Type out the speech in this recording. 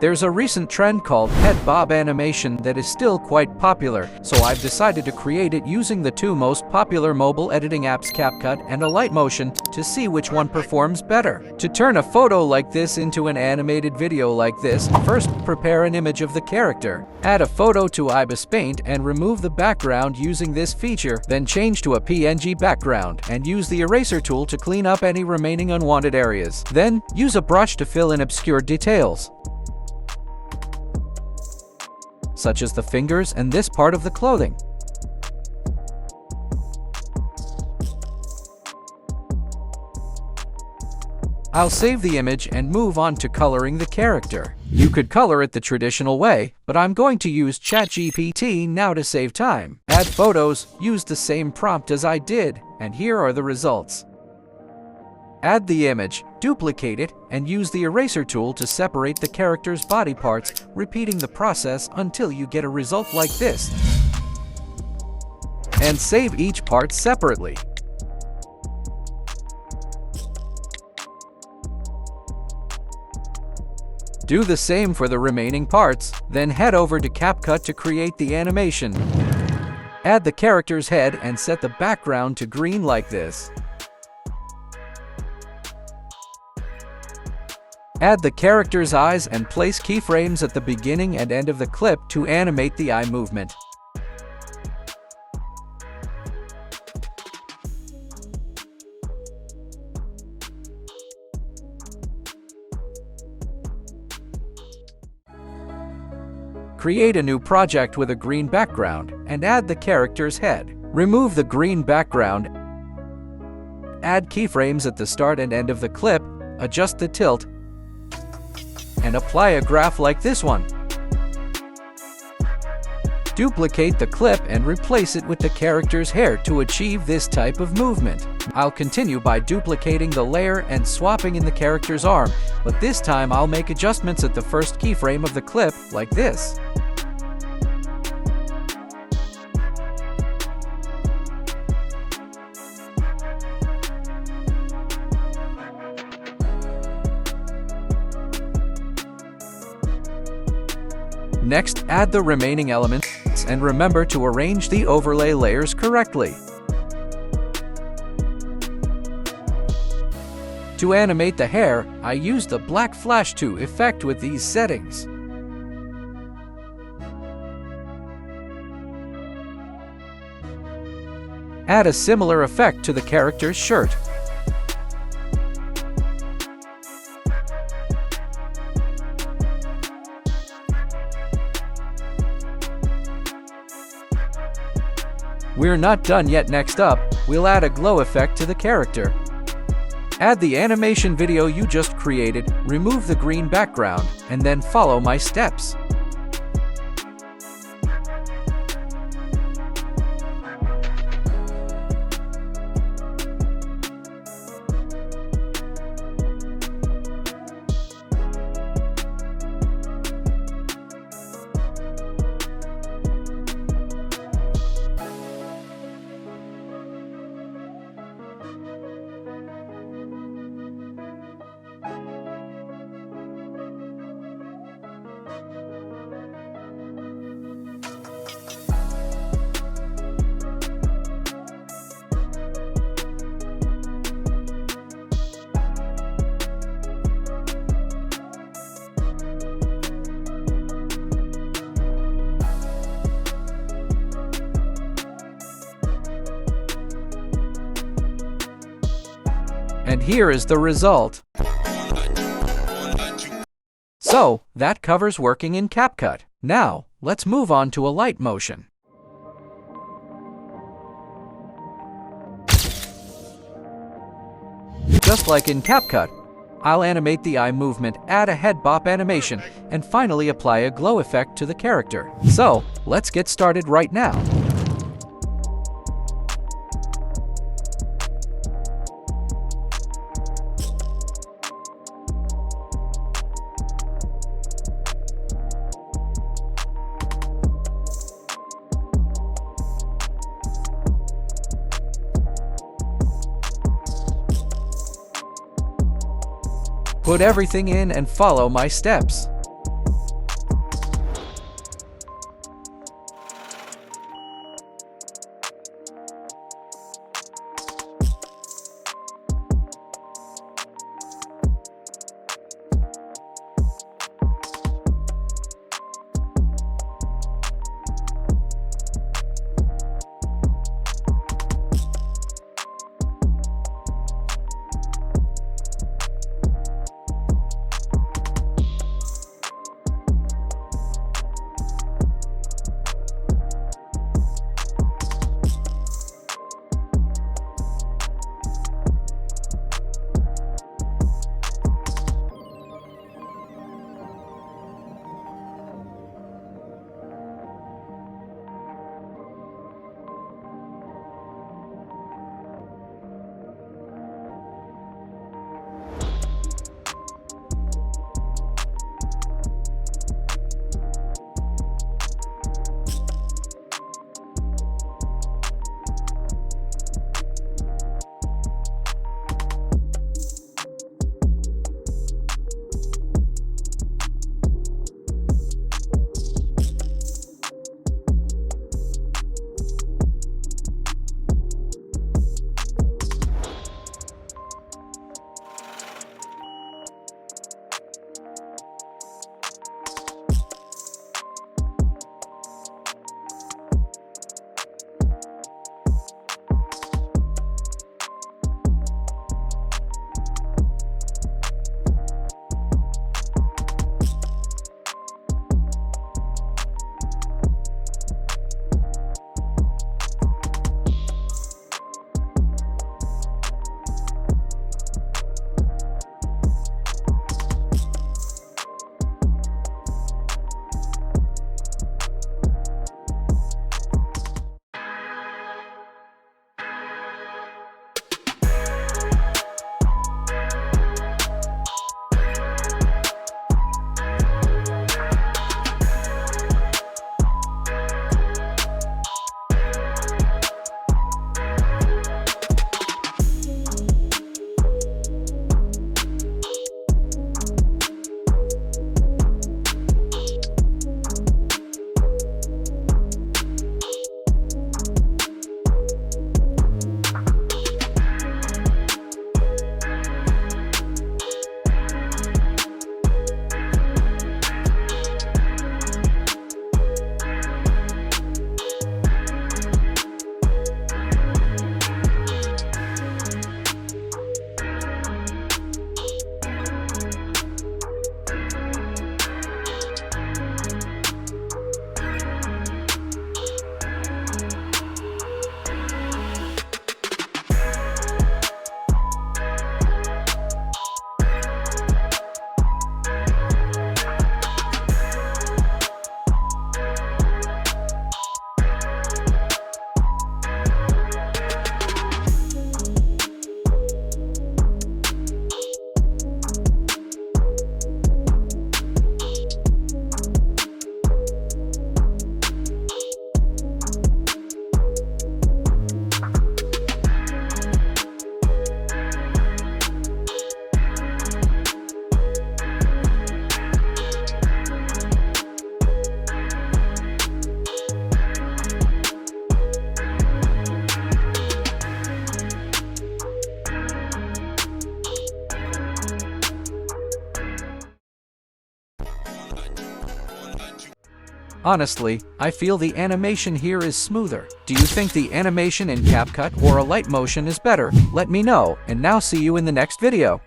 There's a recent trend called Bop Animation that is still quite popular, so I've decided to create it using the two most popular mobile editing apps CapCut and Alight Motion to see which one performs better. To turn a photo like this into an animated video like this, first prepare an image of the character. Add a photo to IbisPaint and remove the background using this feature, then change to a PNG background and use the eraser tool to clean up any remaining unwanted areas. Then, use a brush to fill in obscure details, such as the fingers and this part of the clothing. I'll save the image and move on to coloring the character. You could color it the traditional way, but I'm going to use ChatGPT now to save time. Add photos, use the same prompt as I did, and here are the results. Add the image, duplicate it, and use the eraser tool to separate the character's body parts, repeating the process until you get a result like this. And save each part separately. Do the same for the remaining parts, then head over to CapCut to create the animation. Add the character's head and set the background to green like this. Add the character's eyes and place keyframes at the beginning and end of the clip to animate the eye movement. Create a new project with a green background and add the character's head. Remove the green background. Add keyframes at the start and end of the clip, adjust the tilt, and apply a graph like this one. Duplicate the clip and replace it with the character's hair to achieve this type of movement. I'll continue by duplicating the layer and swapping in the character's arm, but this time I'll make adjustments at the first keyframe of the clip, like this. Next, add the remaining elements and remember to arrange the overlay layers correctly. To animate the hair, I used the black flash to effect with these settings. Add a similar effect to the character's shirt. We're not done yet. Next up, we'll add a glow effect to the character. Add the animation video you just created, remove the green background, and then follow my steps. And here is the result. So, that covers working in CapCut. Now, let's move on to Alight Motion. Just like in CapCut, I'll animate the eye movement, add a head bop animation, and finally apply a glow effect to the character. So, let's get started right now. Put everything in and follow my steps. Honestly, I feel the animation here is smoother. Do you think the animation in CapCut or Alight Motion is better? Let me know, and now see you in the next video.